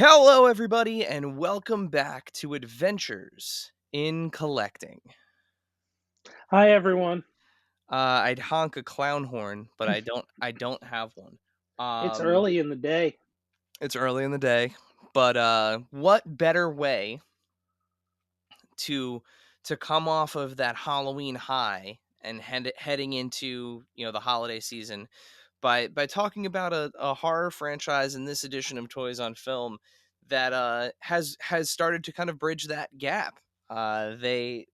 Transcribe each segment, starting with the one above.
Hello, everybody, and welcome back to Adventures in Collecting. Hi, everyone. I'd honk a clown horn, but I don't have one. It's Um, early in the day. it's early in the day, but what better way to to come off of that Halloween high and heading into the holiday season by talking about a horror franchise in this edition of Toys on Film that has started to kind of bridge that gap. They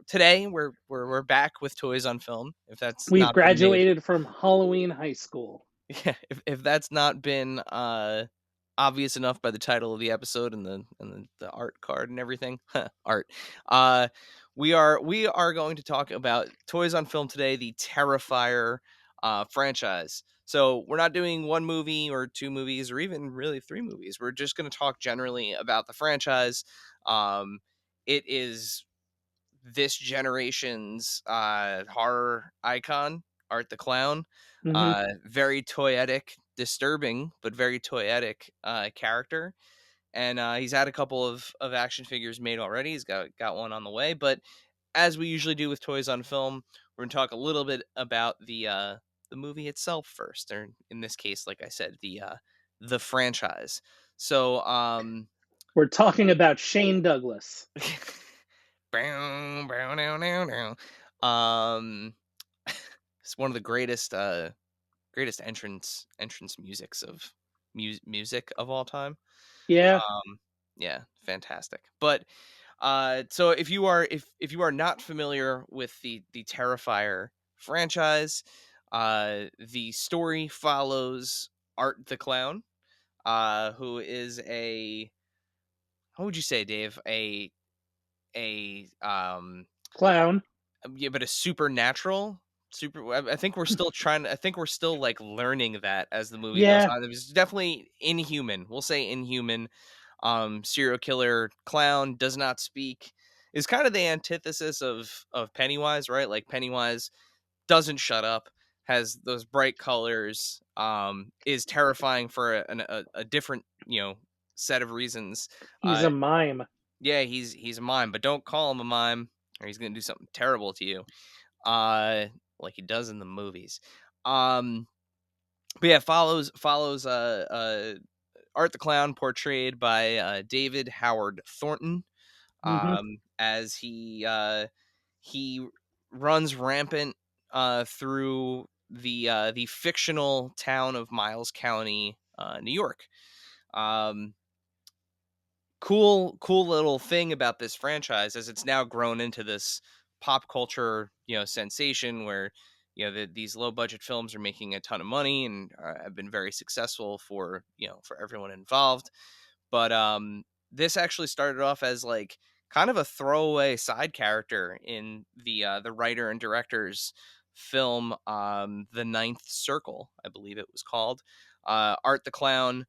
today we're back with Toys on Film. If that's We've not been made, graduated from Halloween high school. yeah, if that's not been obvious enough by the title of the episode and the art card and everything, art. Uh, we are going to talk about Toys on Film today, the Terrifier franchise. So we're not doing one movie or two movies or even really three movies. We're just going to talk generally about the franchise. Um, it is this generation's horror icon, Art the Clown. Hmm. Very toyetic, disturbing, but very toyetic character. And he's had a couple of action figures made already. He's got one on the way. But as we usually do with Toys on Film, we're going to talk a little bit about the movie itself first, or in this case, like I said, the franchise. So, We're talking about Shane Douglas. Bow, bow, now, now, now. It's one of the greatest entrance musics of music of all time. Yeah, Yeah, fantastic. But so if you are not familiar with the Terrifier franchise, the story follows Art the Clown, who is a how would you say, Dave? A clown. Yeah, but a supernatural super I think we're still trying I think we're still, like, learning that as the movie goes Yeah, on. It was definitely inhuman. We'll say inhuman. Serial killer clown, does not speak, is kind of the antithesis of Pennywise, right? Like, Pennywise doesn't shut up, has those bright colors, is terrifying for a different, set of reasons. he's a mime. Yeah, he's a mime, but don't call him a mime or he's gonna do something terrible to you, like he does in the movies. Um, but yeah, follows Art the Clown, portrayed by David Howard Thornton, Hmm. as he runs rampant through the fictional town of Miles County, New York. Um, cool little thing about this franchise is it's now grown into this pop culture sensation where these low budget films are making a ton of money and have been very successful for for everyone involved. But this actually started off as like kind of a throwaway side character in the writer and director's film, The Ninth Circle, I believe it was called. Art the Clown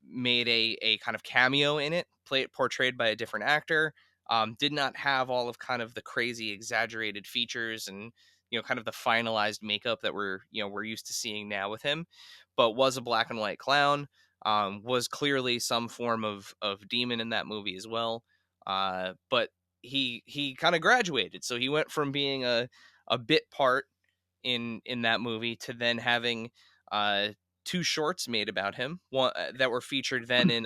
made a kind of cameo in it, portrayed by a different actor. Did not have all of kind of the crazy exaggerated features and kind of the finalized makeup that we're used to seeing now with him, but was a black and white clown. Was clearly some form of demon in that movie as well. But he kind of graduated, so he went from being a bit part in that movie to then having uh two shorts made about him, one that were featured then in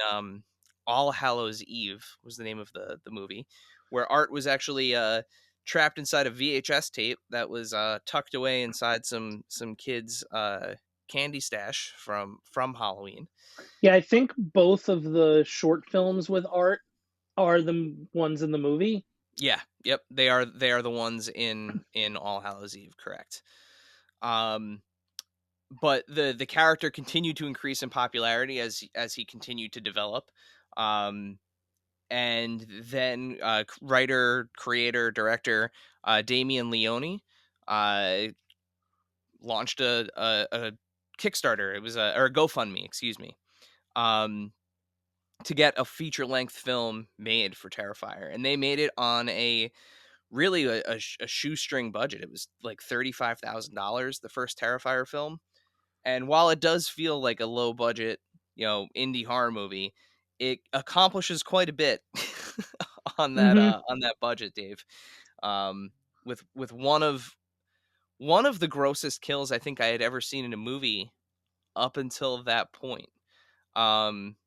All Hallows Eve was the name of the movie, where Art was actually trapped inside a VHS tape that was tucked away inside some kids candy stash from Halloween. Yeah, I think both of the short films with art are the ones in the movie. Yeah, yep, they are the ones in All Hallows Eve, correct. Um but the character continued to increase in popularity as he continued to develop. Um and then writer, creator, director Damien Leone uh launched a Kickstarter. It was or a GoFundMe, excuse me. Um to get a feature length film made for Terrifier, and they made it on a really a shoestring budget. It was like $35,000, the first Terrifier film. And while it does feel like a low budget indie horror movie, it accomplishes quite a bit Mhm. on that budget, Dave. Um, with one of the grossest kills I think I had ever seen in a movie up until that point. Um,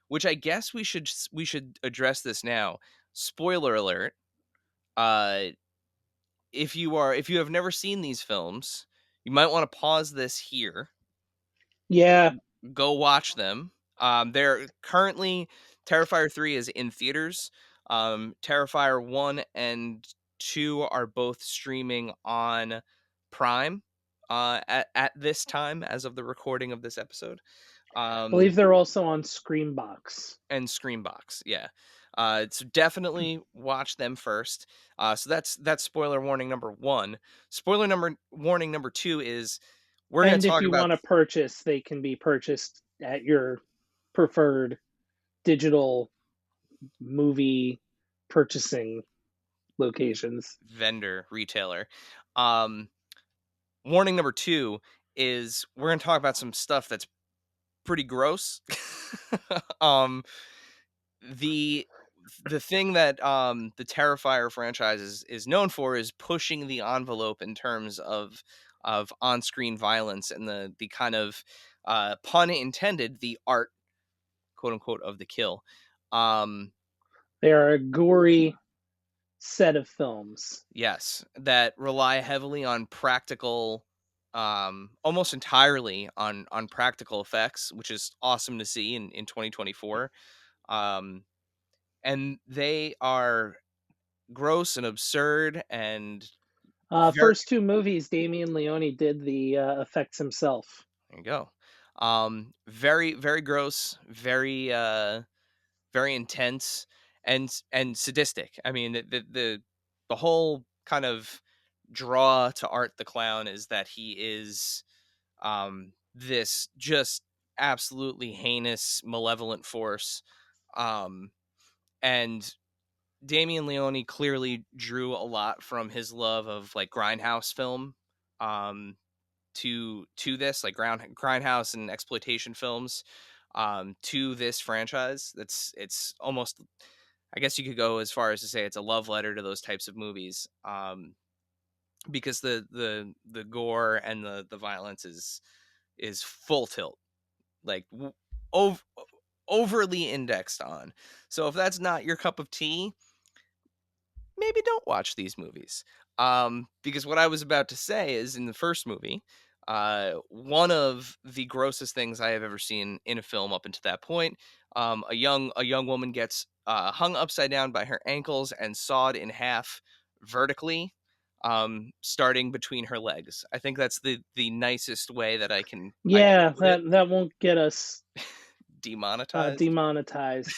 which I guess we should address this now. Spoiler alert. Uh, if you have never seen these films, you might want to pause this here. Yeah. Go watch them. They're currently Terrifier 3 is in theaters. Terrifier 1 and 2 are both streaming on Prime at this time as of the recording of this episode. I believe Um, they're also on Screambox. and Screambox, yeah. So definitely watch them first. So that's spoiler warning number 1. Spoiler number warning number 2 is we're going And to if talk you about wanna purchase, they can be purchased at your preferred digital movie purchasing locations. vendor retailer. Um, Warning number 2 is we're going to talk about some stuff that's pretty gross. um, the the thing that the Terrifier franchise is known for is pushing the envelope in terms of on-screen violence and the kind of pun intended, the art, quote unquote, of the kill. Um, They are a gory set of films. Yes, that rely heavily on practical, almost entirely on practical effects, which is awesome to see in 2024. Um, and they are gross and absurd and very. First 2 movies, Damien Leone did the, effects himself. There you go. Very very gross, very intense and sadistic. I mean, the whole kind of draw to Art the Clown is that he is this just absolutely heinous, malevolent force. Um, and Damien Leone clearly drew a lot from his love of like grindhouse film um, to this like grindhouse and exploitation films to this franchise. It's almost, I guess you could go as far as to say it's a love letter to those types of movies. Because the gore and the violence is full tilt, like ov- overly indexed on. So if that's not your cup of tea, maybe don't watch these movies. Because what I was about to say is in the first movie, one of the grossest things I have ever seen in a film up until that point, a young woman gets hung upside down by her ankles and sawed in half vertically, starting between her legs. I think that's the nicest way that I can Yeah, put it. that won't get us, Demonetized. demonetized.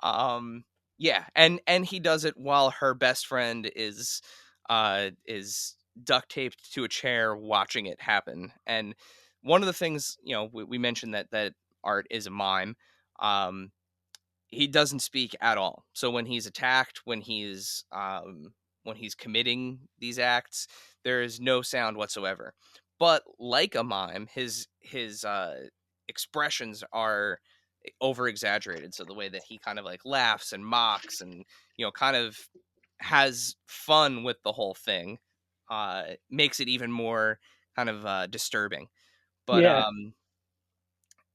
um yeah, and he does it while her best friend is duct taped to a chair watching it happen. And one of the things, we mentioned that Art is a mime. um he doesn't speak at all. So when he's attacked, when he's committing these acts, there is no sound whatsoever. But like a mime, his expressions are over exaggerated. So the way that he kind of like laughs and mocks and kind of has fun with the whole thing makes it even more kind of disturbing. But Yeah.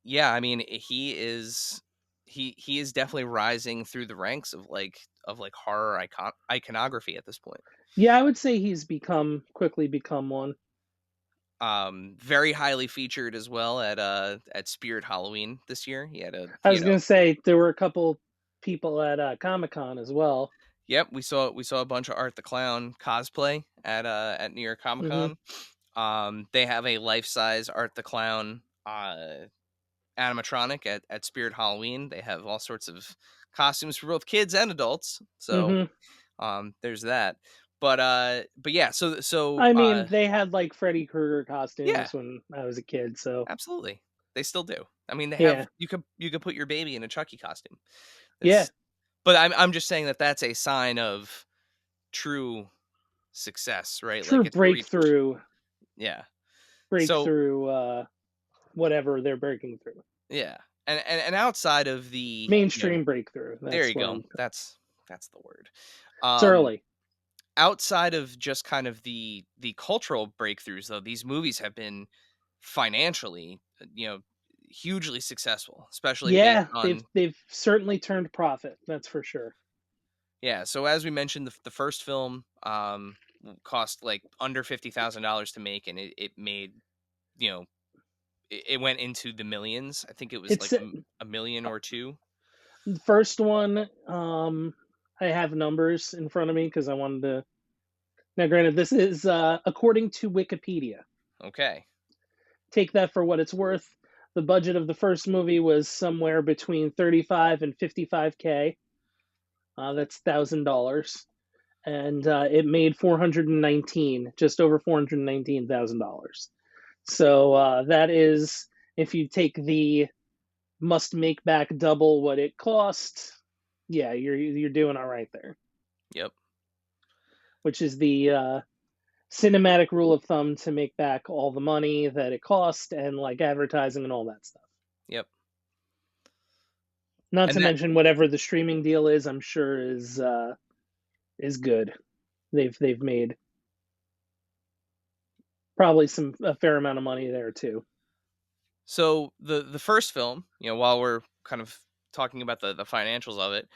yeah, I mean, he is definitely rising through the ranks of like horror iconography at this point. Yeah, I would say he's quickly become one. Very highly featured as well at Spirit Halloween this year. He had a I was gonna say there were a couple people at, Comic-Con as well. yep, we saw a bunch of Art the Clown cosplay at New York Comic Mhm. Con. They have a life size Art the Clown animatronic at Spirit Halloween. They have all sorts of costumes for both kids and adults. So Mhm. there's that. But yeah, I mean, they had, like, Freddy Krueger yeah, costumes when I was a kid, so absolutely. They still do. I mean, they have yeah. you could put your baby in a Chucky costume. Yeah. It's but I'm just saying that that's a sign of true success, right? True Like it's reached. breakthrough Yeah. So breakthrough, whatever they're breaking through. Yeah. And outside of the, Mainstream breakthrough. there That's you what go. I'm. That's the word. It's Um, early. outside of just kind of the cultural breakthroughs, though, these movies have been financially, hugely successful, especially based Yeah, on, they've certainly turned profit. That's for sure. yeah. So as we mentioned, the first film cost like under $50,000 to make, and it made, you know it went into the millions. I think it was like It's a million or two. the first one. I have numbers in front of me because I wanted to. Now, granted, this is according to Wikipedia. Okay. Take that for what it's worth. The budget of the first movie was somewhere between 35 and 55K. That's $1,000, and it made 419, just over $419,000. So that is, if you take the must make back double what it cost, yeah, you're doing all right there. Yep. Which is the cinematic rule of thumb to make back all the money that it cost and like advertising and all that stuff. Yep. Not to And that mention whatever the streaming deal is, I'm sure is good. They've made probably some a fair amount of money there too. So the first film, while we're kind of talking about the financials of it,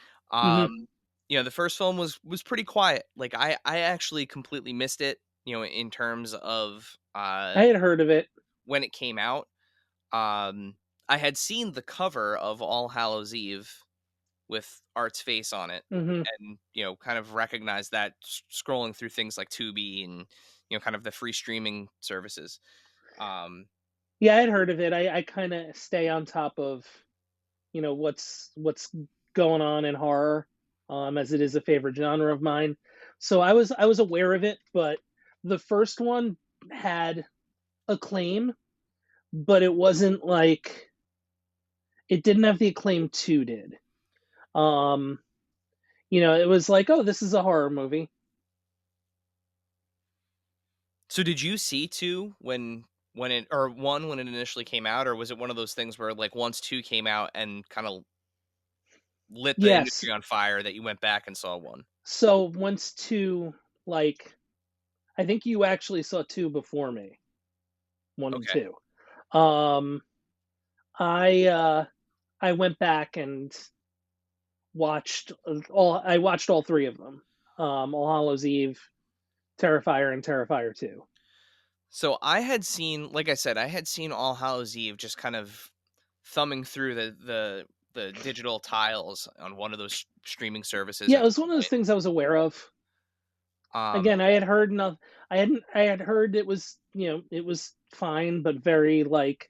Hmm. the first film was pretty quiet. Like I actually completely missed it, in terms of I had heard of it. when it came out. Um I had seen the cover of All Hallows Eve with Art's face on it, Hmm. and kind of recognized that scrolling through things like Tubi and kind of the free streaming services. Um Yeah, I had heard of it. I kind of stay on top of what's going on in horror, as it is a favorite genre of mine. So I was aware of it, but the first one had acclaim, but it wasn't like it didn't have the acclaim two did. Um, it was like, oh, this is a horror movie. So did you see 2 when it or 1 when it initially came out, or was it one of those things where, like, once 2 came out and kinda lit the Yes. industry on fire that you went back and saw 1? So once two, like, I think you actually saw two before me, one and Okay. two. Um, I went back and watched all three of them. All Hallows Eve, Terrifier, and Terrifier 2. So I had seen, like I said, I had seen All Hallows Eve just kind of thumbing through the digital tiles on one of those streaming services Yeah, it at was some one of those point. things I was aware of. Um, Again, I had heard enough. I had heard it was it was fine, but very like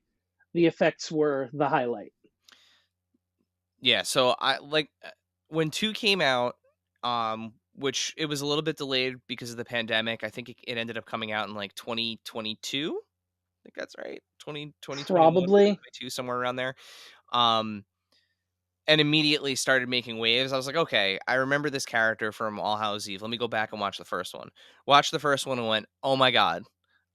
the effects were the highlight. yeah, so when 2 came out, which it was a little bit delayed because of the pandemic. I think it ended up coming out in, like, 2022? Think that's right. 2021, Probably. 2022, somewhere around there. Um, and immediately started making waves. I was like, okay, I remember this character from All Hallows Eve. Let me go back and watch the first one. Watched the first one and went, oh my God.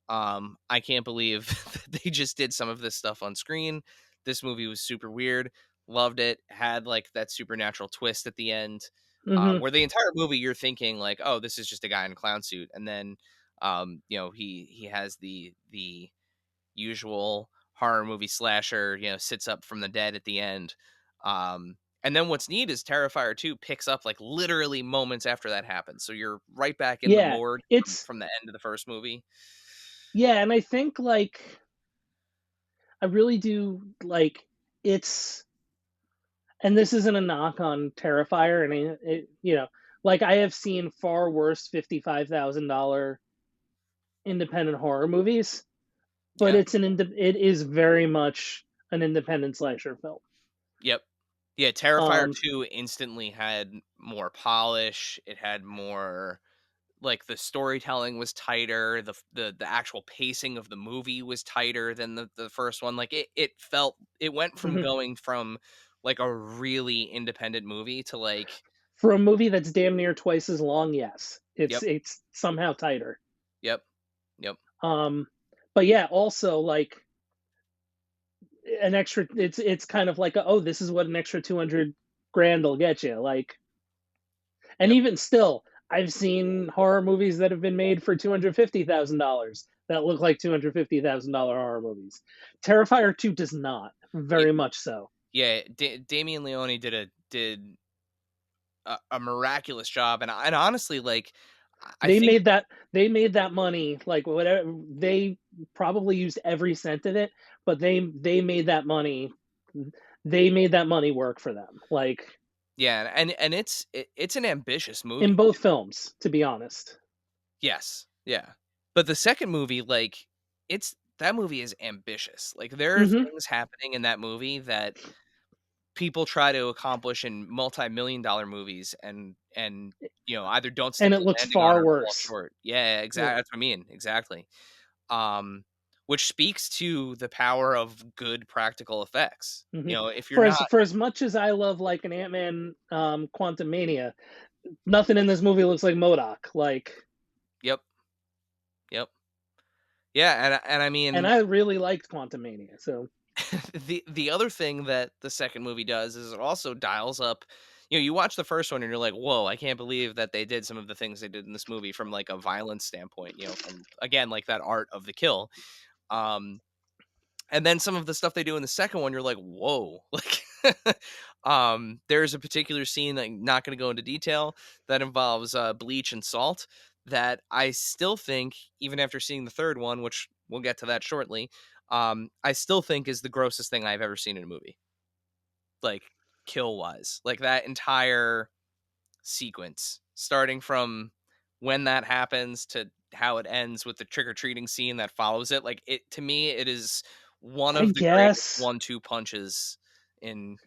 I can't believe that they just did some of this stuff on screen. This movie was super weird. Loved it. Had like that supernatural twist at the end. Hmm. Where the entire movie you're thinking like, oh, this is just a guy in a clown suit. And then he has the usual horror movie slasher, sits up from the dead at the end. And then what's neat is Terrifier 2 picks up like literally moments after that happens. So you're right back in the Yeah, morgue from, it's from the end of the first movie. yeah, and I think like I really do like it's and this isn't a knock on Terrifier, and like I have seen far worse $55,000 independent horror movies, but Yeah. it is very much an independent slasher film. Yep. Yeah, Terrifier Um, 2 instantly had more polish. It had more, like, the storytelling was tighter, the actual pacing of the movie was tighter than the first one. Like it went from mhm. going from like a really independent movie to like, For a movie that's damn near twice as long, yes, yep, it's somehow tighter. yep, yep. Um, but yeah, also like an extra. It's kind of like, oh, this is what an extra 200 grand will get you. Like, and Yep. even still, I've seen horror movies that have been made for $250,000 that look like $250,000 horror movies. Terrifier 2 does not, Yeah, very much so. yeah, Damien Leone did a miraculous job, and honestly, like, I They think made that they made that money, like, whatever, they probably used every cent of it, but they made that money, they made that money work for them, like, yeah, and it's an ambitious in movie both too. films, to be honest. Yes, yeah. But the second movie, like, it's that movie is ambitious. Like, there are Mhm. things happening in that movie that people try to accomplish in multi-million dollar movies and, either don't stick And it the looks landing on far or fall worse. short. Yeah, exactly. Yeah. That's what I mean, exactly. Um, which speaks to the power of good practical effects. Mhm. If you're not For as much as I love, like, an Ant-Man, Quantumania, nothing in this movie looks like MODOK, like, Yep, yep. Yeah, and I and mean, I really liked Quantumania, so the other thing that the second movie does is it also dials up. You watch the first one and you're like, "Whoa, I can't believe that they did some of the things they did in this movie from like a violence standpoint." From again like that art of the kill. Um, and then some of the stuff they do in the second one, you're like, "Whoa!" Like, there's a particular scene that I'm not going to go into detail that involves bleach and salt that I still think, even after seeing the third one, which we'll get to that shortly, I still think is the grossest thing I've ever seen in a movie, like kill wise. Like that entire sequence, starting from when that happens to how it ends with the trick or treating scene that follows it. Like it to me, it is one I of the greatest guess. 1-2 punches in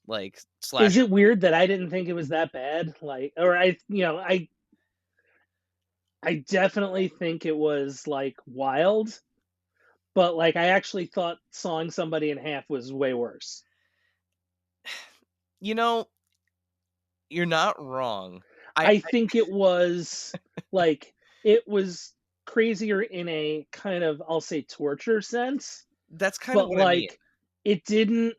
like Is slasher it weird that I didn't think it was that bad? Like, or I definitely think it was, like, wild, but, like, I actually thought sawing somebody in half was way worse. You know, you're not wrong. I think it was, like, it was crazier in a kind of, I'll say, torture sense, That's kind of but, what I mean. like, it didn't,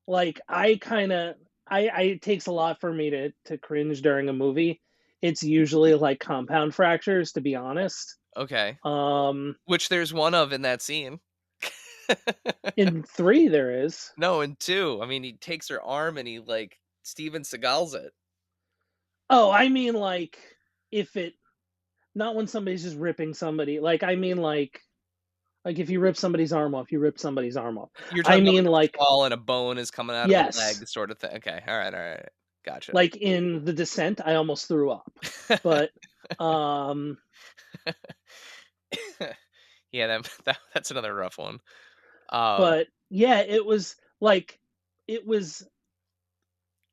like, I kinda, it takes a lot for me to cringe during a movie. It's usually, like, compound fractures, to be honest. Okay. Um, Which there's one of in that scene. in 3 there is. No, in 2. I mean, he takes her arm and he like Steven Seagals it. Oh, I mean, like, if it, not when somebody's just ripping somebody, like, I mean, like, if you rip somebody's arm off, you rip somebody's arm off. You're I talking about mean, like a like, fall and a bone is coming out of a yes, leg sort of thing. Okay. All right. Gotcha. like, in The Descent, I almost threw up, but, um Yeah, that's another rough one. Um, but, yeah, it was, like, it was,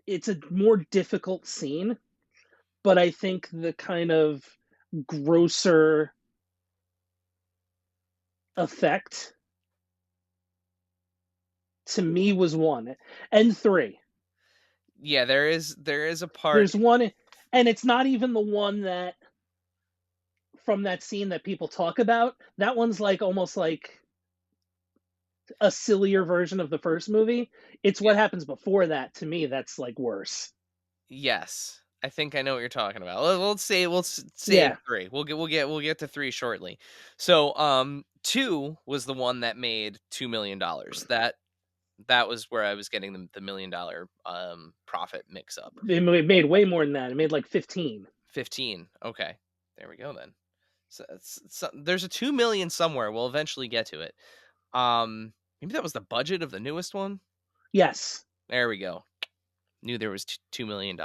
it's a more difficult scene, but I think the kind of grosser effect to me was 1, and 3. yeah, there is a part. There's one, and it's not even the one that, from that scene that people talk about. That one's, like, almost like a sillier version of the first movie. It's Yeah, what happens before that, to me, that's, like, worse. yes, I think I know what you're talking about. Let's say save Yeah. three. We'll get to three shortly. So, two was the one that made $2 million. That was where I was getting the $1 million profit mix up. It made way more than that. It made, like, 15. 15. Okay, there we go then. So, there's a 2 million somewhere. We'll eventually get to it. Maybe that was the budget of the newest one. Yes. There we go. Knew there was $2 million.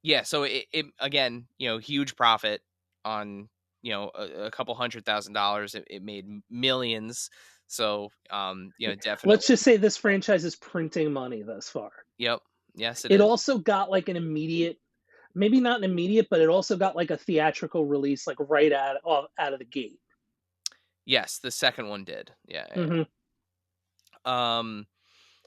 Yeah. So it again, huge profit on a couple $100,000. It made millions. So Let's definitely. just say this franchise is printing money thus far. Yep. Yes, it It is. also got, like, an immediate, maybe not an immediate, but it also got, like, a theatrical release, like, right out of the gate. Yes, the second one did. Yeah. Yeah. Mhm. Um.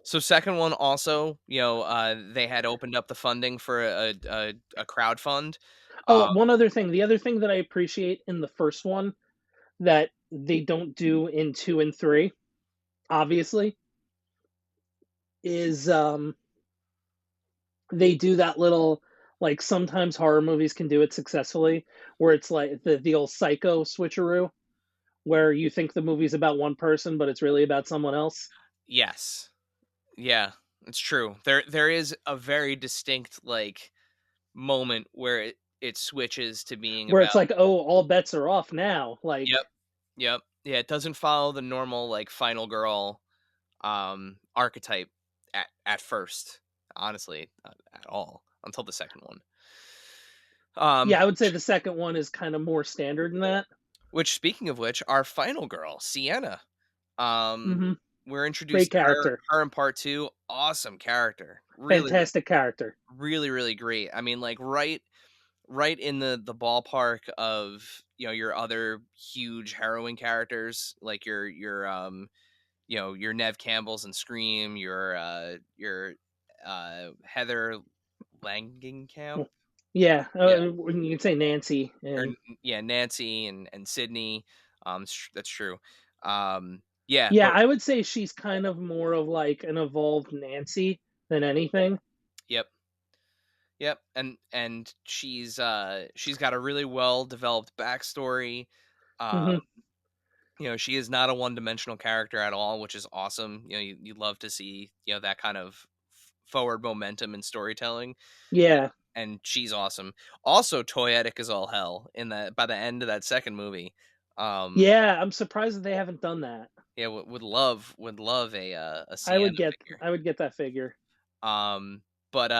So second one also, they had opened up the funding for a crowd fund. Oh, Uh, one other thing. The other thing that I appreciate in the first one that they don't do in 2 and 3, obviously, is they do that little, like, sometimes horror movies can do it successfully, where it's like the old Psycho switcheroo, where you think the movie's about one person, but it's really about someone else. Yes. Yeah, it's true. There is a very distinct, like, moment where it switches to being Where it's about. like, "Oh, all bets are off now," Yep, like yep. Yeah, it doesn't follow the normal, like, final girl, archetype at first, honestly, not at all, until the second one. yeah, I would say Which the second one is kinda more standard than that. which speaking of which, our final girl, Sienna, um, Mhm. we're introduced Great to her character. her in part 2, awesome character, really, Fantastic character. really, really great. I mean, like, right in the ballpark of, your other huge heroine characters, like your Nev Campbells and Scream, your Heather Langenkamp. Mm. Yeah, Yeah, when you can say Nancy or and yeah, Nancy and Sydney. That's true. Yeah, yeah, but I would say she's kind of more of, like, an evolved Nancy than anything. yep, yep, and she's got a really well developed backstory. Um, Mhm. she is not a one-dimensional character at all, which is awesome. You love to see, that kind of forward momentum in storytelling, Yeah. and she's awesome. Also toyetic as all hell in that by the end of that second movie. Um, Yeah, I'm surprised that they haven't done that. yeah, would love a I Sienna would get figure. I would get that figure. Um, but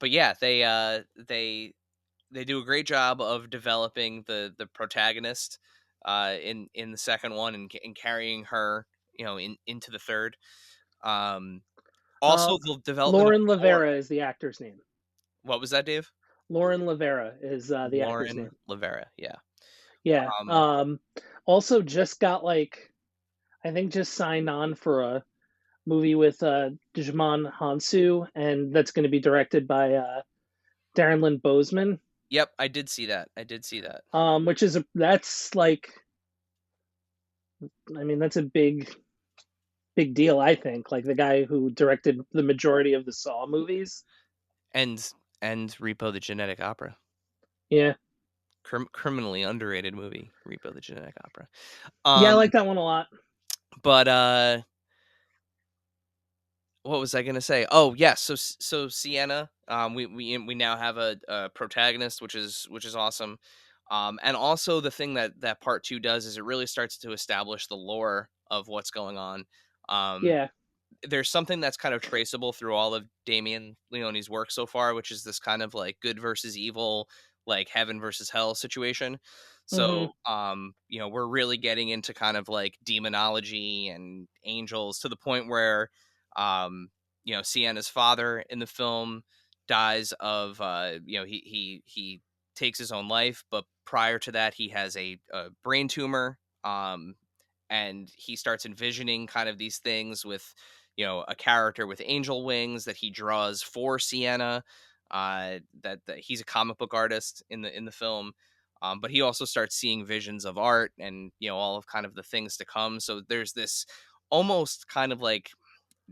yeah, they do a great job of developing the protagonist in the second one, and carrying her, into the third. Um, Uh, also the development of Lauren Laura. Lavera is the actor's name. What was that, Dave? Lauren Lavera is, the actor's Lauren name. Lavera. Yeah. Yeah, Um, also just got, like I think just signed on for a movie with, Djimon Hounsou, and that's gonna be directed by, Darren Lynn Bousman, yep, I did see that. I did see that. which is a that's, like I mean, that's a big deal, I think, like, the guy who directed the majority of the Saw movies. And Repo the Genetic Opera. Yeah. Criminally underrated movie, Repo the Genetic Opera. Yeah, I Um, like that one a lot. but what was I gonna say? Oh yes, so Sienna, we now have a protagonist, which is awesome. And also the thing that part two does is it really starts to establish the lore of what's going on. Um, Yeah. there's something that's kind of traceable through all of Damien Leone's work so far, which is this kind of like good versus evil, like heaven versus hell situation. Mhm. So, we're really getting into kind of like demonology and angels to the point where, Sienna's father in the film dies of, he takes his own life, but prior to that, he has a brain tumor. And he starts envisioning kind of these things with, a character with angel wings that he draws for Sienna. That he's a comic book artist in the film, but he also starts seeing visions of art and, all of kind of the things to come. So there's this almost kind of like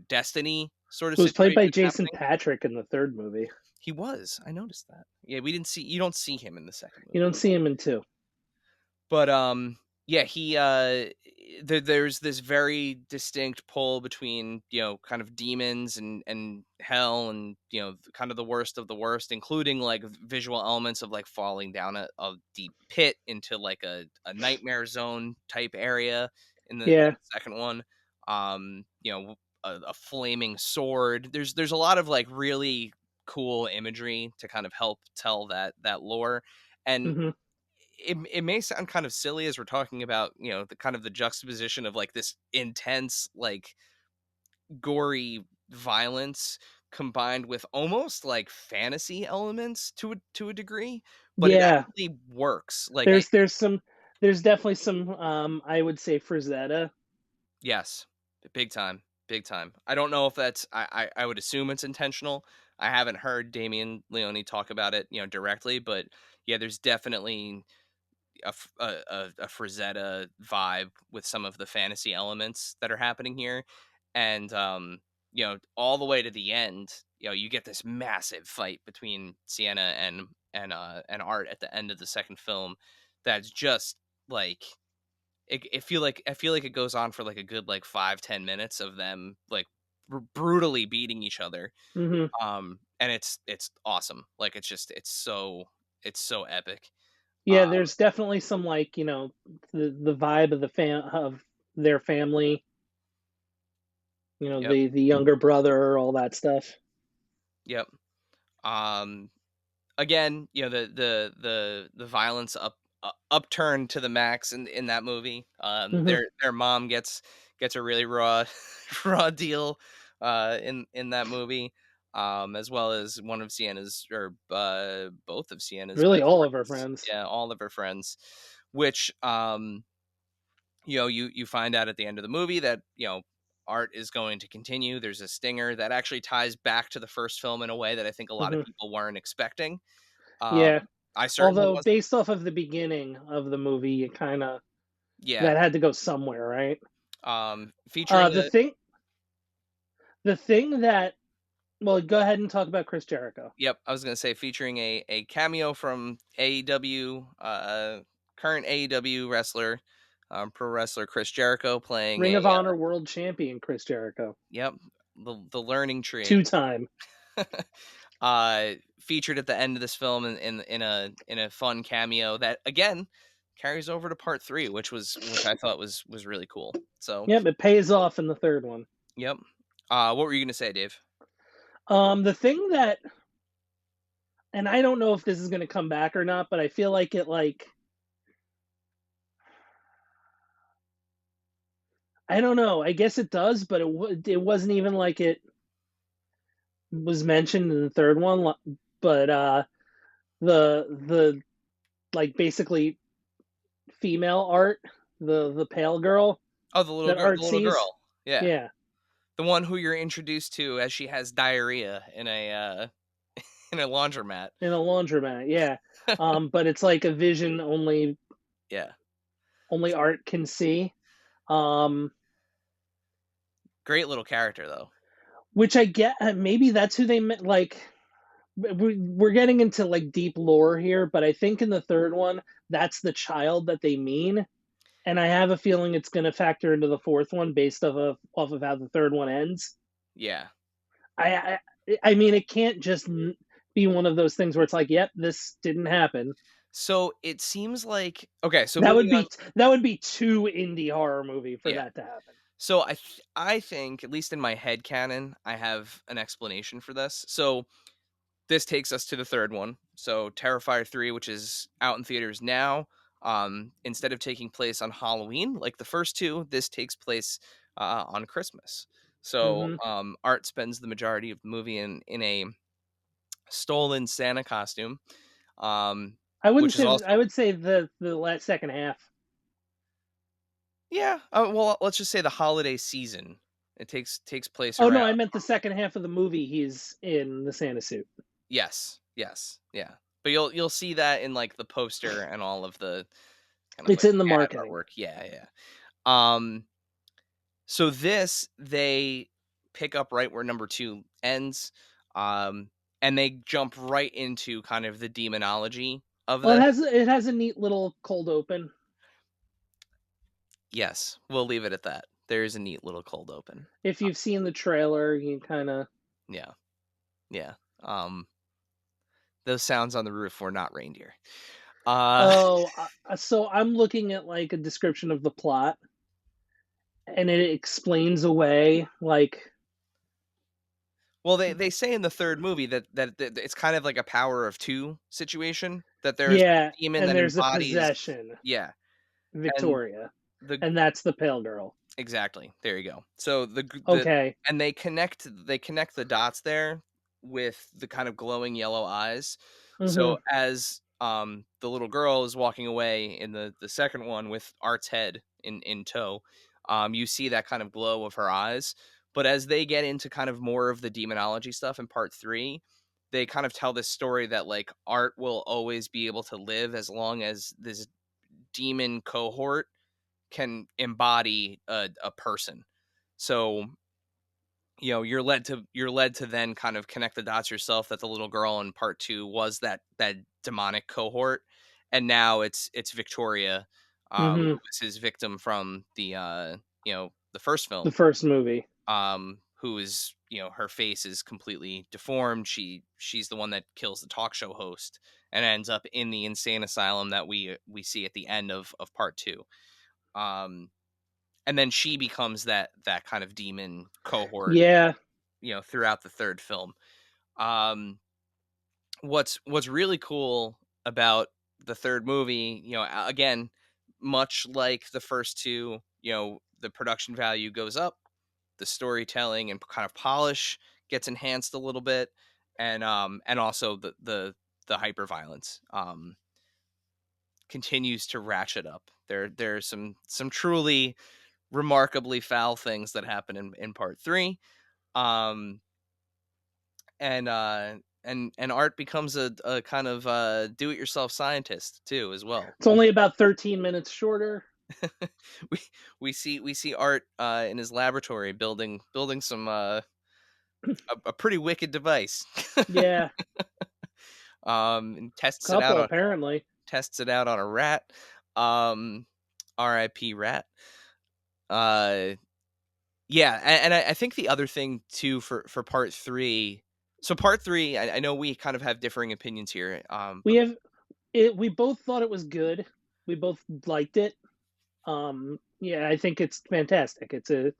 destiny sort of Who was played by situation Jason happening. Patrick in the 3rd movie. He was. I noticed that. Yeah, we didn't see. You don't see him in the second You movie. don't see him in 2. But yeah, there's this very distinct pull between, kind of demons and hell, and, kind of the worst of the worst, including like visual elements of like falling down a deep pit into like a nightmare zone type area in the Yeah. second one. A flaming sword. There's a lot of like really cool imagery to kind of help tell that lore. And Mhm. it may sound kind of silly as we're talking about, the kind of the juxtaposition of like this intense, like gory violence combined with almost like fantasy elements to a degree, but it Yeah. actually works. Like There's there's some there's definitely some, I would say Frazetta. yes, big time, big time. I don't know if that's I would assume it's intentional. I haven't heard Damien Leone talk about it, directly, but yeah, there's definitely a Frazetta vibe with some of the fantasy elements that are happening here, and all the way to the end, you get this massive fight between Sienna and Art at the end of the second film. That's just like I feel like it goes on for like a good like 5-10 minutes of them like brutally beating each other, Hmm. and it's awesome. Like it's so epic. Yeah, there's definitely some like the vibe of their family. Yep, The younger brother, all that stuff. yep. Um, Again, the violence upturned to the max in that movie. Hmm. Their mom gets a really raw raw deal in that movie. As well as one of Sienna's or both of Sienna's Really, best all of our friends. friends. Yeah, all of her friends, which you find out at the end of the movie that art is going to continue. There's a stinger that actually ties back to the first film in a way that I think a lot of Hmm. people weren't expecting. um Yeah. I certainly Although wasn't. based off of the beginning of the movie, it kind of Yeah. that had to go somewhere, right? Featuring The a thing that well, go ahead and talk about Chris Jericho, Yep, I was gonna say featuring a cameo from AEW, current AEW wrestler, pro wrestler Chris Jericho playing Ring a of Honor World Champion Chris Jericho, yep, the learning tree. 2 time. Featured at the end of this film in a fun cameo that again carries over to part three, which I thought was really cool. So Yep, it pays off in the third one. yep. What were you gonna say, Dave? The thing that, and I don't know if this is going to come back or not, but I feel like I don't know. I guess it does, but it wasn't even like it was mentioned in the third one. But the like basically female art, the pale girl Oh, that the Art little sees. girl. Yeah, Yeah, the one who you're introduced to as she has diarrhea in a laundromat. in a laundromat. Yeah, but it's like a vision Yeah, only Art can see. Um, great little character though. which I get. Maybe that's who they meant. Like we're getting into like deep lore here, but I think in the third one, that's the child that they mean, and I have a feeling it's going to factor into the fourth one based off of how the third one ends. Yeah. I I mean, it can't just be one of those things where it's like, yep, this didn't happen. So it seems like okay. So That moving would on. be too indie horror movie for Yeah. that to happen. So I think at least in my head canon, I have an explanation for this. So this takes us to the third one. So Terrifier 3, which is out in theaters now, instead of taking place on Halloween like the first two, this takes place on Christmas. So Hmm. Art spends the majority of the movie in a stolen Santa costume, which is also I would say the last second half. yeah. Well, let's just say the holiday season. It takes place Oh around. no, I meant the second half of the movie. He's in the Santa suit. Yes, yes, yeah. But you'll see that in like the poster and all of the kind of It's like in the ad marketing. artwork. Yeah, yeah. Um, so this they pick up right where number two ends, um, and they jump right into kind of the demonology of Well, this. it has a neat little cold open. Yes, we'll leave it at that. There is a neat little cold open. If you've seen the trailer, you kind of. Yeah, yeah. Um, those sounds on the roof were not reindeer. Uh, Oh, so I'm looking at like a description of the plot, and it explains away like well, they say in the third movie that it's kind of like a power of two situation. That there's a yeah, demon and that there's a embodies, possession, yeah, and Victoria, the and that's the pale girl. exactly there you go. So Okay. and they connect the dots there with the kind of glowing yellow eyes. So Hmm. as the little girl is walking away in the second one with Art's head in tow, you see that kind of glow of her eyes. But as they get into kind of more of the demonology stuff in part three, they kind of tell this story that like Art will always be able to live as long as this demon cohort can embody a person. So, you're led to then kind of connect the dots yourself that the little girl in part 2 was that demonic cohort, and now it's Victoria, who Hmm. was his victim from the first The film, first movie. who is, her face is completely deformed. She's the one that kills the talk show host and ends up in the insane asylum that we see at the end of part 2. Um, and then she becomes that kind of demon cohort, Yeah. throughout the third film. Um, what's really cool about the third movie, again, much like the first two, the production value goes up, the storytelling and kind of polish gets enhanced a little bit, and also the hyper violence continues to ratchet up. There's some truly remarkably foul things that happen in part 3. um and Art becomes a kind of do-it-yourself scientist too, as well. It's only about 13 minutes shorter. we we see Art in his laboratory building some a pretty wicked device. Yeah. And tests it out Couple, on apparently. tests it out on a rat. um RIP rat. uh Yeah, and I think the other thing too for part 3. So part 3, I know we kind of have differing opinions here, We have it. We both thought it was good. We both liked it. Yeah, I think it's fantastic. It's a,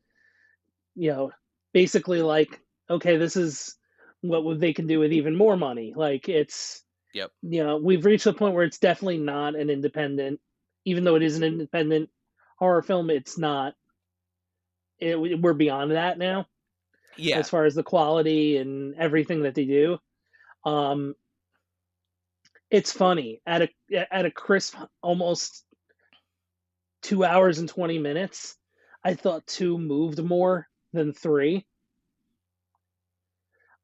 you know, basically like, okay, this is they can do with even more money. Like it's, yep, we've reached a point where it's definitely not an independent, even though it is an independent horror film. It's not. We're beyond that now, yeah, as far as the quality and everything that they do. Um, it's funny at a crisp almost 2 hours and 20 minutes. I thought two moved more than three.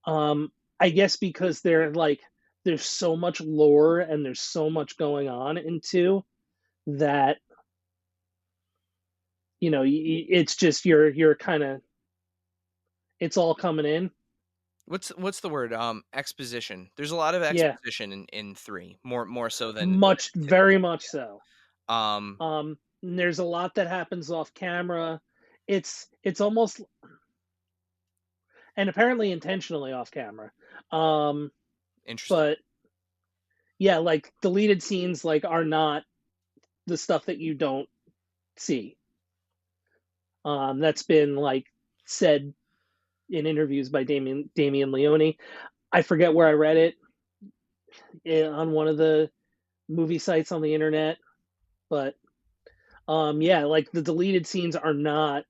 I guess because there's so much lore and there's so much going on in two that it's just you're kind of it's all coming in. what's the word, exposition. There's a lot of Yeah, exposition in 3, more so than much, very much so. um And there's a lot that happens off camera. It's almost, and apparently intentionally off camera. Um, interesting. but yeah, like deleted scenes like are not the stuff that you don't see. That's been like said in interviews by Damien Leone. I forget where I read it, on one of the movie sites on the internet, but yeah, like the deleted scenes are not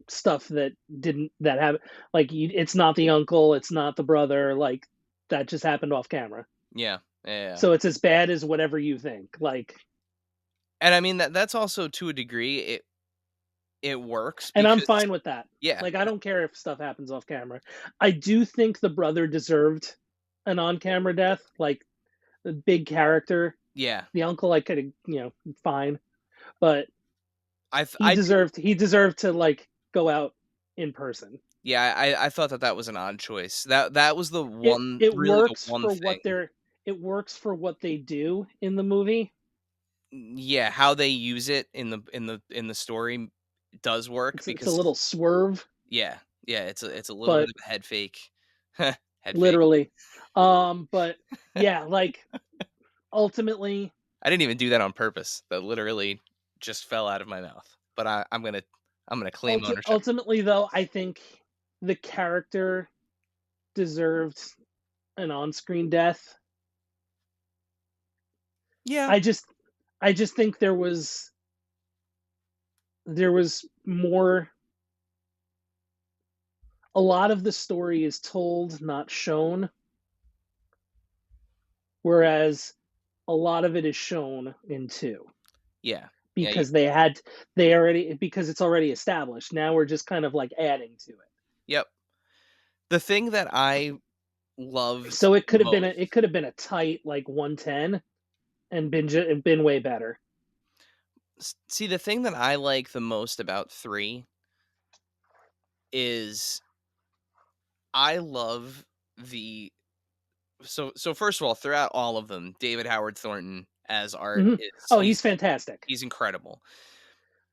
stuff that didn't that have like it's not the uncle, it's not the brother, like that just happened off camera. Yeah, yeah. So it's as bad as whatever you think. Like, And I mean that's also, to a degree, it works and I'm because, fine with that. yeah, Like, I don't care if stuff happens off camera. I do think the brother deserved an on-camera death. Like the big character, yeah. the uncle, I could have, fine, but I do. he deserved to like go out in person. Yeah, I thought that was an odd choice. That was It really the works one for thing. what they do in the movie. Yeah, how they use it in the story does work It's a because, little swerve, yeah, yeah, it's a little bit but of a head fake. Head fake. literally. But yeah, like ultimately, I didn't even do that on purpose. That literally just fell out of my mouth. But I'm gonna claim ownership. ultimately though, I think the character deserved an on-screen death. Yeah, I just I just think there was more. A lot of the story is told, not shown, whereas a lot of it is shown in two, yeah, yeah. because because it's already established. Now we're just kind of like adding to it. Yep. The thing that I loved So most. it could have been a tight like 110 and been way better. See, the thing that I like the most about 3 is I love the so first of all, throughout all of them, David Howard Thornton as Art Mhm. is Oh, he's fantastic. he's incredible.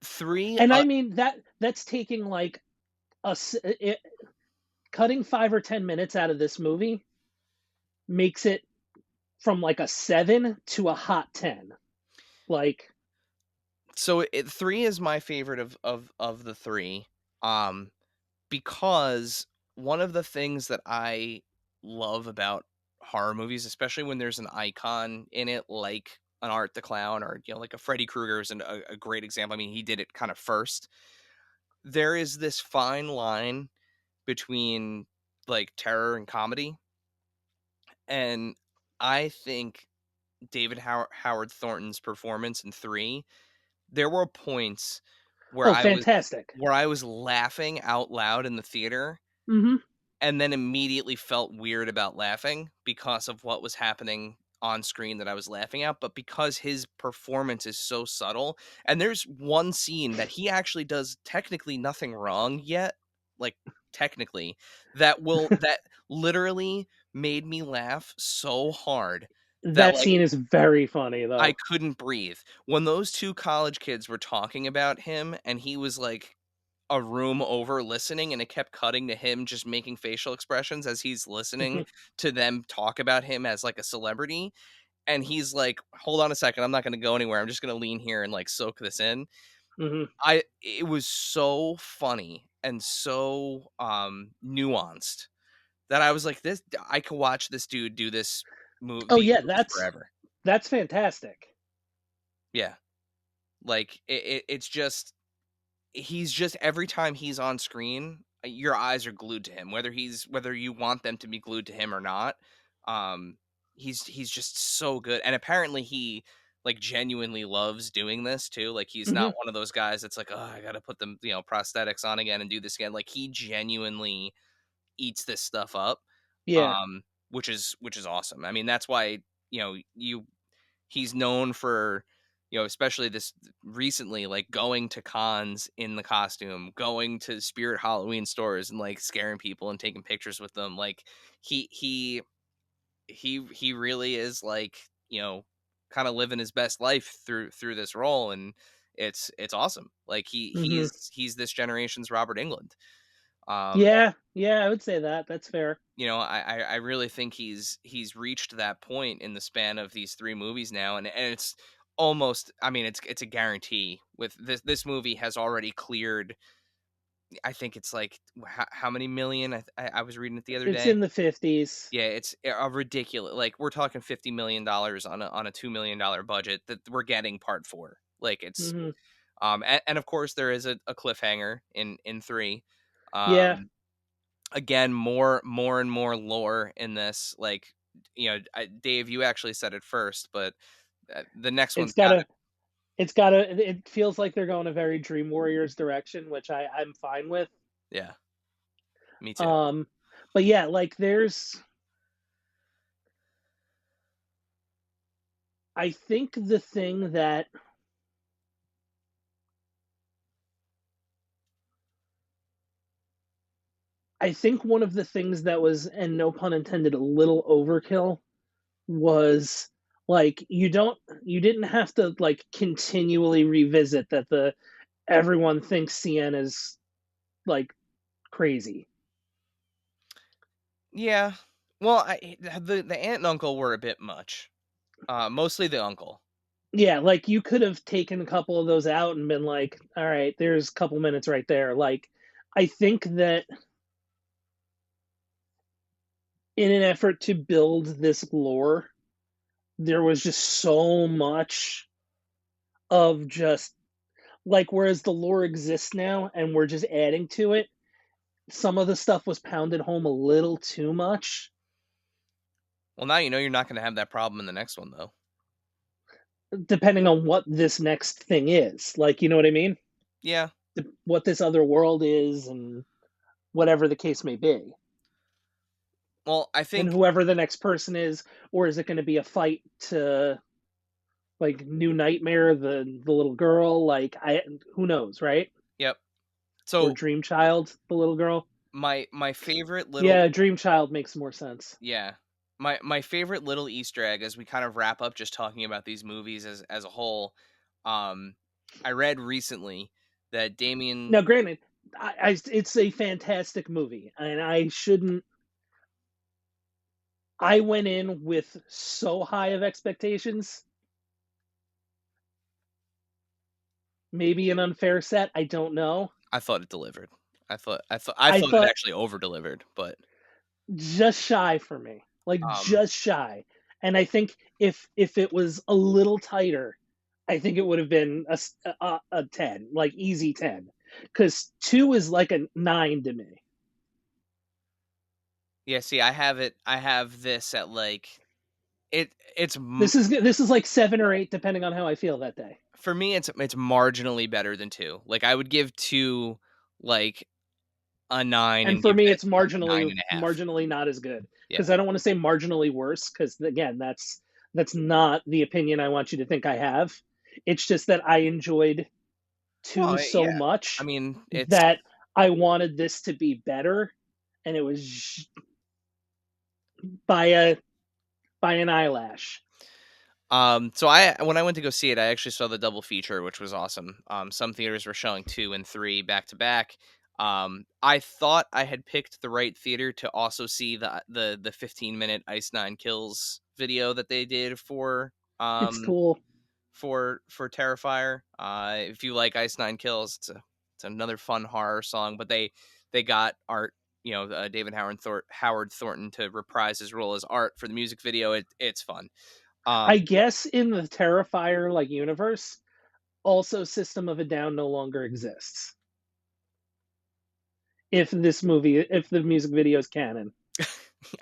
3, And I mean that's taking like cutting 5 or 10 minutes out of this movie makes it from like a 7 to a hot 10. Like, 3 is my favorite of the 3, um, because one of the things that I love about horror movies, especially when there's an icon in it, like an Art the Clown or, like a Freddy Krueger is a great example. I mean, he did it kind of first. There is this fine line between, like, terror and comedy, and I think David Howard Thornton's performance in 3, there were points where oh, I was fantastic. laughing out loud in the theater, Mhm. and then immediately felt weird about laughing because of what was happening on screen that I was laughing at, but because his performance is so subtle, and there's one scene that he actually does technically nothing wrong yet, like, technically, that literally made me laugh so hard that, That like, scene is very funny I though. couldn't breathe. When those 2 college kids were talking about him and he was, like, a room over listening, and it kept cutting to him just making facial expressions as he's listening Mhm. to them talk about him as, like, a celebrity, and he's like, "Hold on a second, I'm not gonna go anywhere, I'm just gonna lean here and, like, soak this in." Mhm. It was so funny and so, nuanced that I was like, "This I could watch this dude do Oh these yeah, movies forever." that's fantastic. Yeah. Like, it's just he's just every time he's on screen, your eyes are glued to him, whether you want them to be glued to him or not. Um, he's just so good, and apparently he, like, genuinely loves doing this too. Like, he's not Mhm. one of those guys that's like, "Oh, I gotta put them, prosthetics on again and do this again." Like, he genuinely eats this stuff up, Yeah. which is awesome. I mean, that's why, he's known for, especially this recently, like, going to cons in the costume, going to spirit Halloween stores and, like, scaring people and taking pictures with them. Like, he he he really is, like, kind of living his best life through this role, and it's awesome. Like, Mhm. he's this generation's Robert England. um Yeah, yeah, I would say that. That's fair. I really think he's reached that point in the span of these 3 movies now, and it's almost, I mean, it's a guarantee with this movie has already cleared, I think it's like, how many million? I was reading it the other It's day. in the 50s. Yeah, it's a ridiculous, like, we're talking $50 million on a $2 million budget that we're getting part 4. Like, it's, Mhm. and of course there is a cliffhanger in 3. Yeah. Um Again, more and more lore in this, like, Dave, you actually said it first, but the next It's one's got got a it. it feels like they're going a very Dream Warriors direction, which I'm fine with. Yeah, me too. Um but yeah, like I think the thing that I think one of the things that was, and no pun intended, a little overkill was like you didn't have to like continually revisit that the everyone thinks Sienna's like crazy. Yeah, well, the aunt and uncle were a bit much, mostly the uncle. Yeah, like you could have taken a couple of those out and been like, all right, there's a couple minutes right there. Like, I think that in an effort to build this lore, there was just so much of just like, whereas the lore exists now and we're just adding to it, some of the stuff was pounded home a little too much, Well, now you know you're not gonna have that problem in the next one, though. depending on what this next thing is. Like, you know what I mean? Yeah, What this other world is and whatever the case may be. well, I And think whoever the next person is, or is it going to be a fight to like New Nightmare, the little girl, like I who knows, right? Yep. Or So Dream Child, the little girl. my favorite little Yeah, Dream Child makes more sense. yeah. My favorite little Easter egg as we kind of wrap up just talking about these movies as a whole. Um I read recently that Damien. Now, granted, it's a fantastic movie, and I shouldn't. I went in with so high of expectations. Maybe an unfair set. I don't know. I thought it delivered. I I thought it thought actually over delivered, but just shy for me, like um just shy. And I think if it was a little tighter, I think it would have been a 10, like easy 10, because two is like a 9 to me. yeah, see, I have this at like it's This is like 7 or 8, depending on how I feel that day. for me it's marginally better than 2. Like I would give 2 like a 9 And and for give me, this it's like a nine marginally and a half. marginally not as good, Yeah. because I don't want to say marginally worse, because again, that's not the opinion I want you to think I have. It's just that I enjoyed two Well, so yeah. I much mean, it's that I wanted this to be better, and it was by a by an eyelash. so I when I went to go see it, I actually saw the double feature, which was awesome. Some theaters were showing 2 and 3 back to back. I thought I had picked the right theater to also see the 15-minute Ice Nine Kills video that they did It's um cool. for Terrifier. If you like Ice Nine Kills, it's another fun horror song. But they got Art, David Howard Thornton to reprise his role as Art for the music video. It's fun. Um, I guess in the Terrifier like universe, also System of a Down no longer exists. If the music video is canon.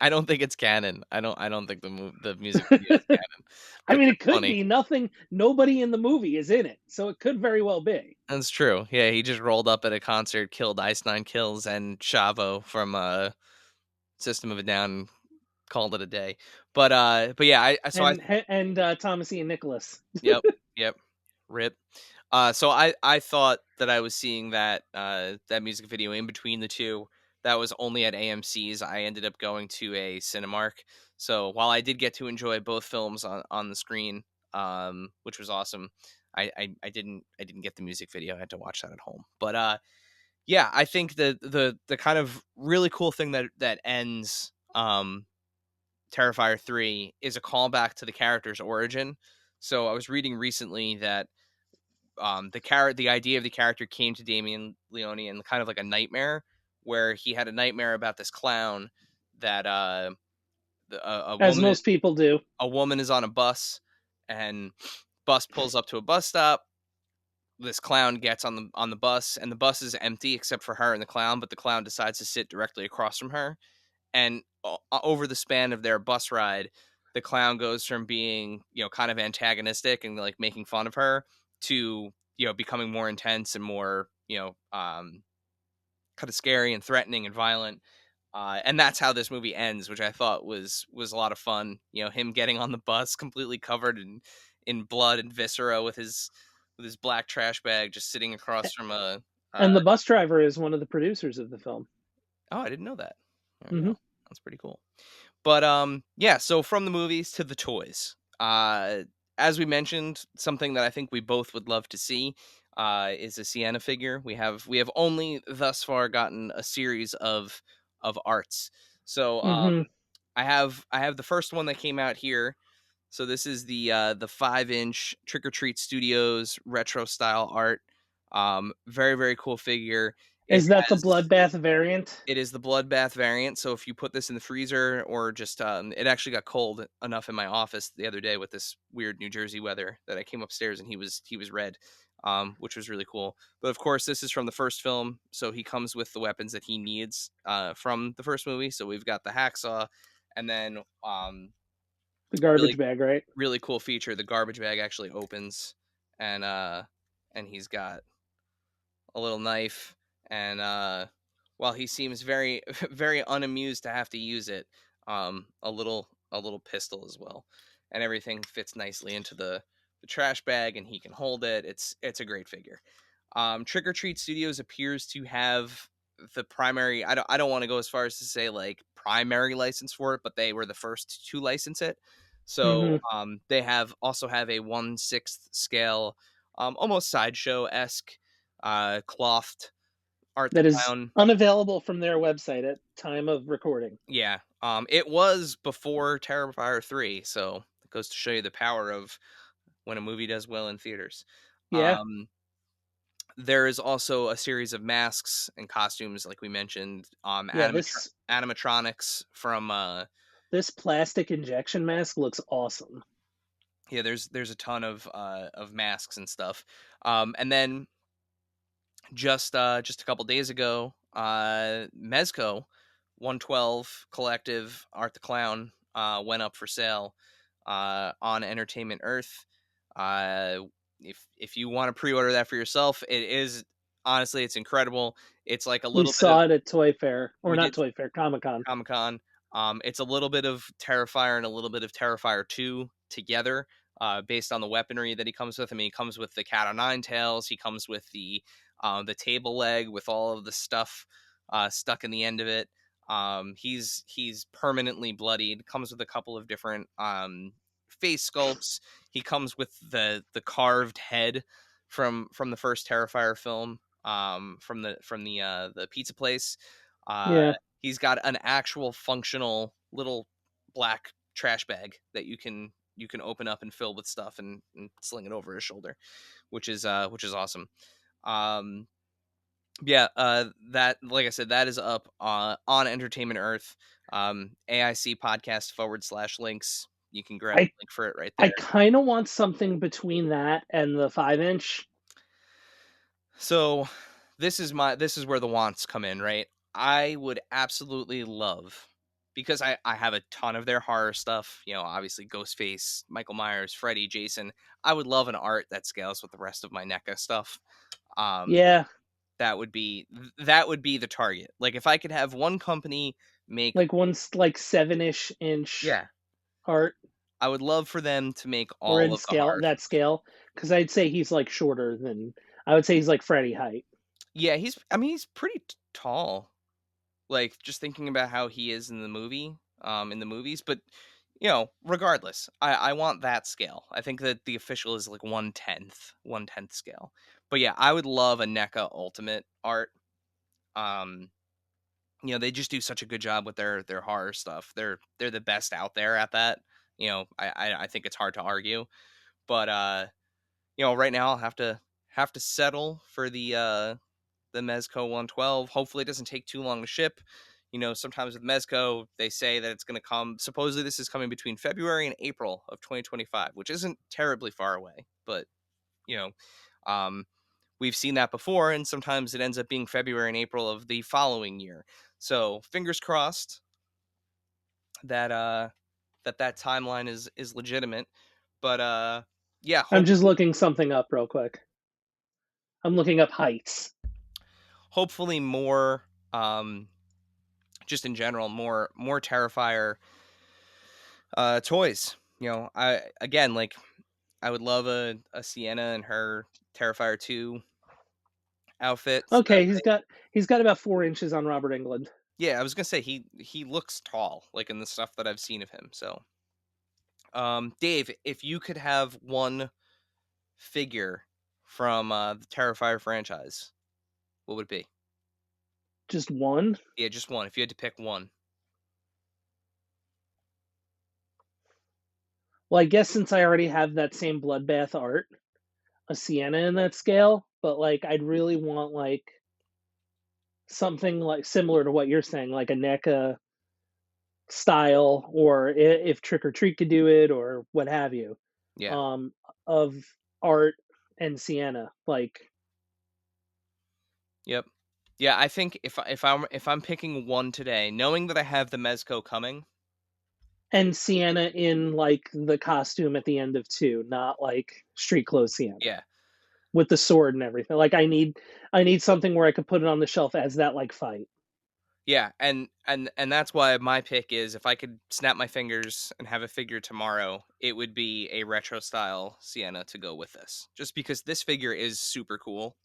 I don't think it's canon. I don't think the music video is canon, I but mean, it that's could funny. be nothing. Nobody in the movie is in it, so it could very well be. That's true. Yeah, he just rolled up at a concert, killed Ice Nine Kills and Chavo from System of a Down, and called it a day. But yeah, I And Thomas Ian Nicholas. yep, yep. Rip. So I thought that I was seeing that music video in between the two. That was only at AMC's. I ended up going to a Cinemark. So while I did get to enjoy both films on the screen, which was awesome, I didn't get the music video. I had to watch that at home. But yeah, I think the kind of really cool thing that ends Terrifier 3 is a callback to the character's origin. So I was reading recently that the idea of the character came to Damien Leone in kind of like a nightmare, where he had a nightmare about this clown that a As woman most people do. a woman is on a bus, and bus pulls up to a bus stop. This clown gets on the bus, and the bus is empty except for her and the clown, but the clown decides to sit directly across from her. And over the span of their bus ride, the clown goes from being kind of antagonistic and like making fun of her to becoming more intense and more kind of scary and threatening and violent. And that's how this movie ends, which I thought was a lot of fun. Him getting on the bus completely covered in blood and viscera with his black trash bag, just sitting across from a. And the bus driver is one of the producers of the film. Oh, I didn't know that. There we Hmm. go. That's pretty cool. But yeah, so from the movies to the toys. As we mentioned, something that I think we both would love to see is a Sienna figure. We have only thus far gotten a series of arts. So Hmm. I have the first one that came out here. So this is the 5-inch Trick or Treat Studios retro style art. Very very cool figure. It Is that the has bloodbath variant? it is the bloodbath variant. So if you put this in the freezer or just it actually got cold enough in my office the other day with this weird New Jersey weather that I came upstairs and he was red, which was really cool. But of course, this is from the first film, so he comes with the weapons that he needs from the first movie. So we've got the hacksaw, and then The really garbage bag, right? really cool feature. The garbage bag actually opens, and he's got a little knife, and while he seems very very unamused to have to use it, a little pistol as well, and everything fits nicely into the trash bag and he can hold it. It's a great figure. Trick or Treat Studios appears to have the primary. I don't want to go as far as to say like primary license for it, but they were the first to license it. So Hmm. they have also have a 1/6 scale, almost sideshow esque, clothed Art the That is Clown. unavailable from their website at time of recording. Yeah, it was before Terrifier 3, so it goes to show you the power of when a movie does well in theaters. Yeah, Um, there is also a series of masks and costumes, like we mentioned, yeah. animatronics from This plastic injection mask looks awesome. yeah. There's a ton of masks and stuff. And then just a couple days ago, Mezco 112 Collective Art the Clown went up for sale on Entertainment Earth. Uh, if you want to pre-order that for yourself, it is honestly it's incredible. It's like a We little bit of saw it at Toy Fair, or we not did Toy Fair, Comic Con. Comic Con. It's a little bit of Terrifier and a little bit of Terrifier 2 together, based on the weaponry that he comes with. I mean, he comes with the cat o' nine tails. He comes with the table leg with all of the stuff stuck in the end of it. He's permanently bloodied. Comes with a couple of different face sculpts. He comes with the carved head from the first Terrifier film. From the pizza place. Uh, Yeah, he's got an actual functional little black trash bag that you can open up and fill with stuff and sling it over his shoulder, which is awesome. Um, yeah, that like I said, that is up on Entertainment Earth. AIC podcast /links. You can grab I the link for it right I there. kind of want something between that and the 5 inch. So this is where the wants come in, right? I would absolutely love, because I have a ton of their horror stuff, obviously Ghostface, Michael Myers, Freddy, Jason. I would love an art that scales with the rest of my NECA stuff. Um Yeah, that would be the target. Like if I could have one company make like one's like 7-ish inch yeah, art I would love for them to make or all in of the scale horror that stuff. scale because I'd say he's like shorter than I would say he's like Freddy height. Yeah, he's pretty tall. Like just thinking about how he is in the movies, but regardless, I want that scale. I think that the official is like 1/10 scale. But yeah, I would love a NECA Ultimate art. um they just do such a good job with their horror stuff. They're the best out there at that. I think it's hard to argue. But right now I'll have to settle for the Mezco 112. Hopefully, it doesn't take too long to ship. Sometimes with Mezco, they say that it's going to come. Supposedly, this is coming between February and April of 2025, which isn't terribly far away. But you know, um, we've seen that before, and sometimes it ends up being February and April of the following year. So fingers crossed that that timeline is legitimate. But yeah, I'm just hopefully looking something up real quick. I'm looking up heights. hopefully more. Just in general, more Terrifier toys. I again like I would love a Sienna and her Terrifier 2 outfits. Okay, he's got about 4 inches on Robert England. Yeah, I was gonna say he looks tall, like in the stuff that I've seen of him. So, Dave, if you could have one figure from the Terrifier franchise, what would it be? Just one. Yeah, just one. If you had to pick one. Well, I guess since I already have that same bloodbath art, a Sienna in that scale, but like I'd really want like something like similar to what you're saying, like a NECA style, or if Trick or Treat could do it, or what have you, Yeah. um, of art and Sienna, like Yep. Yeah, I think if I'm picking one today, knowing that I have the Mezco coming. and Sienna in like the costume at the end of two, not like street clothes Sienna Yeah. with the sword and everything. Like I need something where I could put it on the shelf as that like fight. Yeah, and that's why my pick is if I could snap my fingers and have a figure tomorrow, it would be a retro style Sienna to go with this. Just because this figure is super cool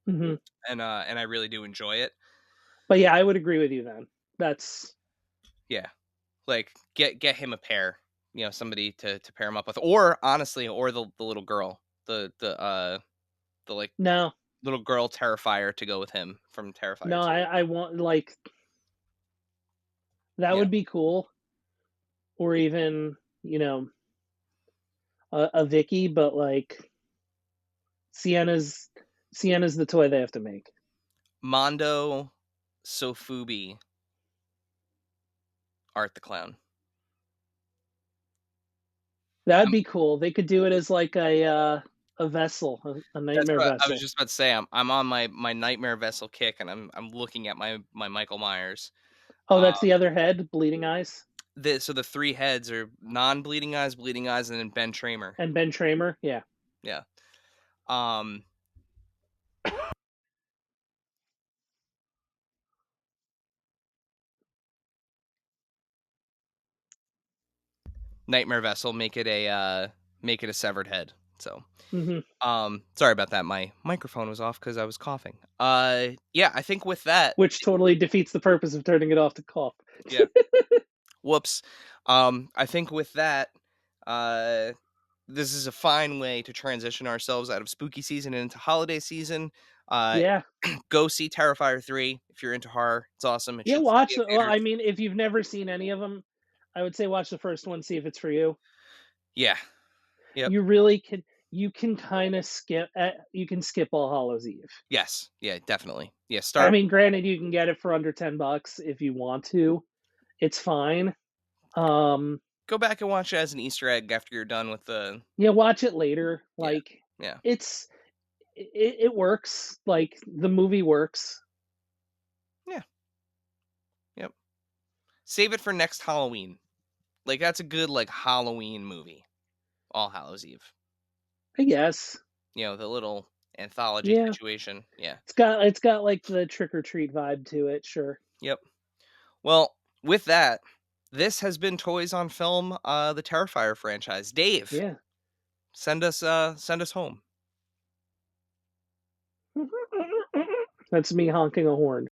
Hmm. and I really do enjoy it. But yeah, I would agree with you then. That's Yeah. Like get him a pair, somebody to pair him up with, or honestly, or the little girl, the like no, little girl Terrifier to go with him from Terrifier no. 2. I want like that Yeah. would be cool, or even a Vicky, but like Sienna's Sienna's the toy they have to make. Mondo Sofubi Art the Clown. That'd I'm be cool. They could do it as like a vessel, a That's nightmare what I was vessel. just about to say. I'm on my Nightmare Vessel kick, and I'm looking at my Michael Myers. Oh, Uh, that's the other head, bleeding eyes, so the three heads are non-bleeding eyes, bleeding eyes, and then Ben Tramer. and Ben Tramer. Yeah. Yeah. Um, Nightmare Vessel, make it a severed head. So, Hmm. sorry about that. My microphone was off because I was coughing. Yeah, I think with that, Which totally defeats the purpose of turning it off to cough. yeah. Whoops. I think with that, uh, this is a fine way to transition ourselves out of spooky season and into holiday season. Uh, Yeah. go see Terrifier 3 if you're into horror. It's awesome. It Yeah, should still be watch in it. Well, I theaters. mean, if you've never seen any of them, I would say watch the first one, see if it's for you. Yeah. Yep. You really can you can kind of you can skip All Hallows Eve. Yes. Yeah, definitely. Yeah, I start mean, granted, you can get it for under $10 if you want to. It's fine. Um, go back and watch it as an Easter egg after you're done with the yeah, watch it later. yeah. Like Yeah. it's it works. Like the movie works. Yeah. Yep. Save it for next Halloween. Like that's a good like Halloween movie. All Hallows Eve. I guess. The little anthology Yeah, situation. Yeah. it's got like the trick or treat vibe to it. Sure. Yep. Well, with that, this has been Toys on Film, the Terrifier franchise. Dave, Yeah. send us home. That's me honking a horn.